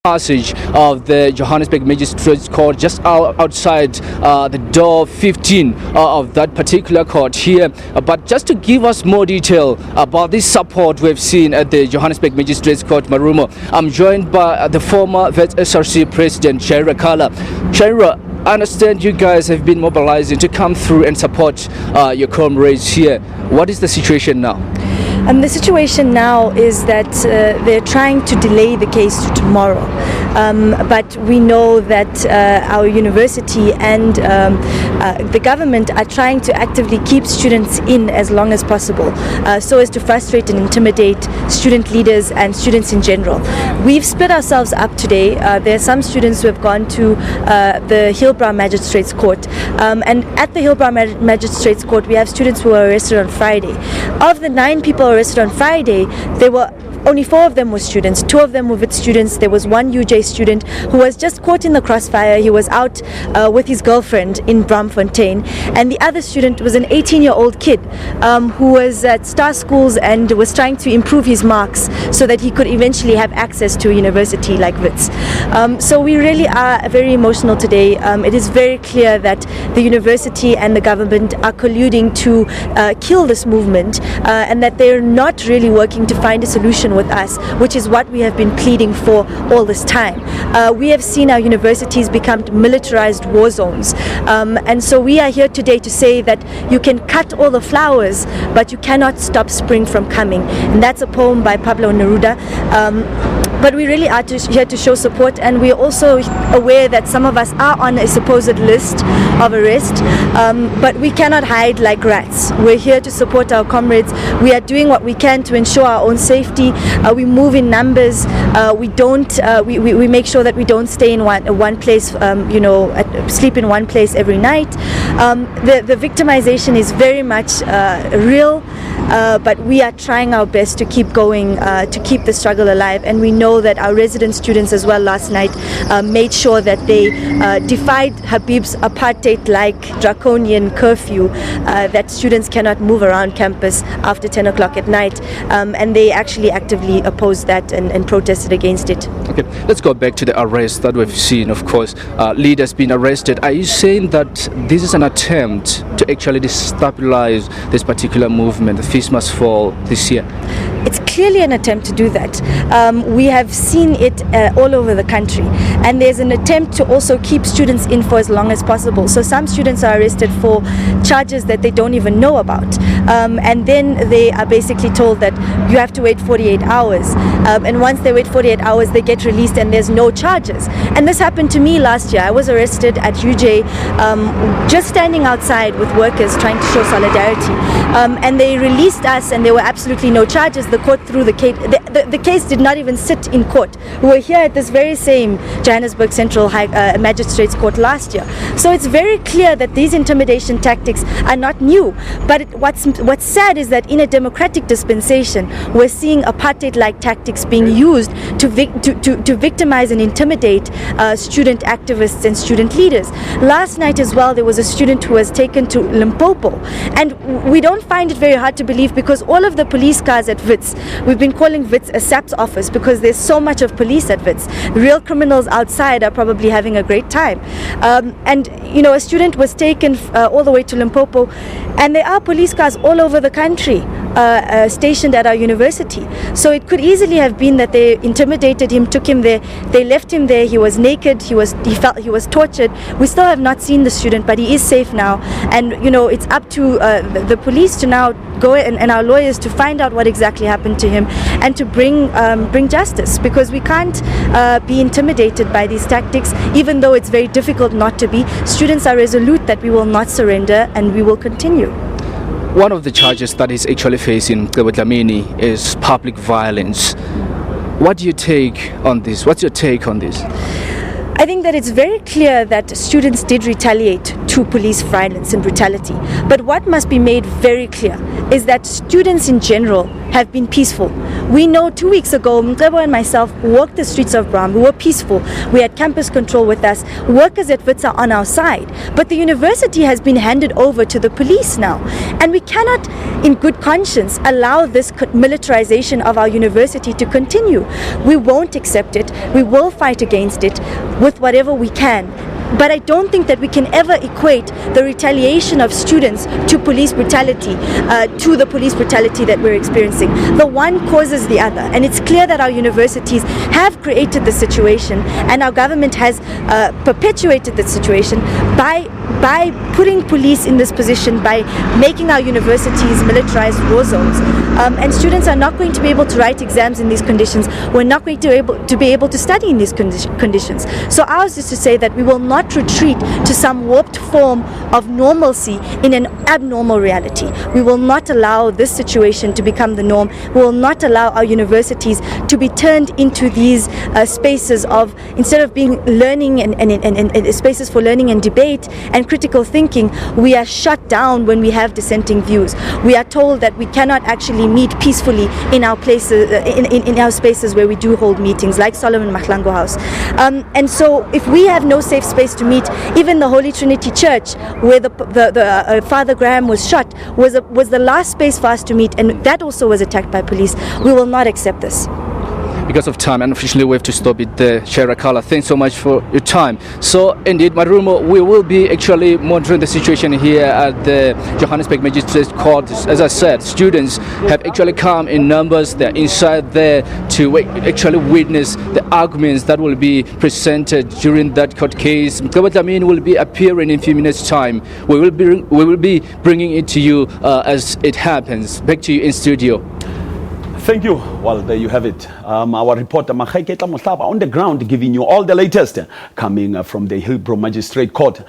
passage of the Johannesburg Magistrate Court, just outside the door 15 of that particular court here. But just to give us more detail about this support we've seen at the Johannesburg Magistrate Court, Marumo, I'm joined by the former Wits SRC President, Shaira Kala. Shaira, I understand you guys have been mobilizing to come through and support your comrades here. What is the situation now? The situation now is that they're trying to delay the case to tomorrow. But we know that our university and the government are trying to actively keep students in as long as possible, so as to frustrate and intimidate student leaders and students in general. We've split ourselves up today. There are some students who have gone to the Hillbrow Magistrate's Court. And at the Hillbrow Magistrate's Court, we have students who were arrested on Friday. Of the 9 people arrested on Friday, only 4 of them were students. 2 of them were Wits students. There was one UJ student who was just caught in the crossfire. He was out with his girlfriend in Bramfontein. And the other student was an 18-year-old kid who was at Star Schools and was trying to improve his marks so that he could eventually have access to a university like Wits. So we really are very emotional today. It is very clear that the university and the government are colluding to kill this movement and that they're not really working to find a solution with us, which is what we have been pleading for all this time. We have seen our universities become militarized war zones, and so we are here today to say that you can cut all the flowers, but you cannot stop spring from coming. And that's a poem by Pablo Neruda. But we really are here to show support, and we are also aware that some of us are on a supposed list of arrest, but we cannot hide like rats. We're here to support our comrades. We are doing what we can to ensure our own safety. We move in numbers. We make sure that we don't stay in one place, sleep in one place every night. The victimization is very much real, but we are trying our best to keep going, to keep the struggle alive. And we know that our resident students as well last night made sure that they defied Habib's apartheid-like draconian curfew that students cannot move around campus after 10 o'clock at night, and they actually actively opposed that and protested against it. Okay, let's go back to the arrest that we've seen. Of course, leaders being arrested. Are you saying that this is an attempt to actually destabilize this particular movement, the Feast Must Fall, this year? It's clearly an attempt to do that. We have seen it all over the country, and there's an attempt to also keep students in for as long as possible. So some students are arrested for charges that they don't even know about, and then they are basically told that you have to wait 48 hours, and once they wait 48 hours they get released and there's no charges. And this happened to me last year. I was arrested at UJ just standing outside with workers trying to show solidarity, and they released us and there were absolutely no charges. The court threw the case. The case did not even sit in court. We were here at this very same Johannesburg Central Magistrates Court last year. So it's very clear that these intimidation tactics are not new. But what's sad is that in a democratic dispensation, we're seeing apartheid-like tactics being used to victimize and intimidate student activists and student leaders. Last night as well, there was a student who was taken to Limpopo, and we don't find it very hard to believe because all of the police cars at Wits, we've been calling Wits a SAP's office because there's so much of police at Wits. Real criminals outside are probably having a great time. And a student was taken all the way to Limpopo, and there are police cars all over the country stationed at our university. So it could easily have been that they intimidated him, took him there, they left him there, he was naked, he was tortured. We still have not seen the student, but he is safe now. And it's up to the police to now go and our lawyers to find out what exactly happened to him and to bring justice, because we can't be intimidated by these tactics, even though it's very difficult not to be. Students are resolute that we will not surrender and we will continue. One of the charges that is actually facing Mcebo Dlamini is public violence. What do you take on this? What's your take on this? I think that it's very clear that students did retaliate to police violence and brutality. But what must be made very clear is that students in general have been peaceful. We know 2 weeks ago, Mcebo and myself walked the streets of Bram. We were peaceful. We had campus control with us. Workers at Wits are on our side. But the university has been handed over to the police now. And we cannot, in good conscience, allow this militarization of our university to continue. We won't accept it. We will fight against it with whatever we can. But I don't think that we can ever equate the retaliation of students to police brutality, to the police brutality that we're experiencing. The one causes the other, and it's clear that our universities have created the situation, and our government has perpetuated the situation by putting police in this position, by making our universities militarized war zones. And students are not going to be able to write exams in these conditions. We're not going to be able to study in these conditions. So ours is to say that we will not retreat to some warped form of normalcy in an abnormal reality. We will not allow this situation to become the norm. We will not allow our universities to be turned into these spaces of, instead of being learning and spaces for learning and debate and critical thinking, we are shut down when we have dissenting views. We are told that we cannot actually meet peacefully in our places, in our spaces where we do hold meetings, like Solomon Mahlangu House. And so if we have no safe space to meet, even the Holy Trinity Church, where the Father Graham was shot, was the last space for us to meet, and that also was attacked by police. We will not accept this. Because of time, unofficially we have to stop it there. Sherakala, thanks so much for your time. So indeed, Marumo, we will be actually monitoring the situation here at the Johannesburg Magistrate Court. As I said, students have actually come in numbers. They're inside there to actually witness the arguments that will be presented during that court case. Mcebo Dlamini will be appearing in a few minutes' time. We will be bringing it to you as it happens. Back to you in studio. Thank you. Well, there you have it. Our reporter Mageketla Mohlabe on the ground, giving you all the latest coming from the Hillbrow Magistrate Court.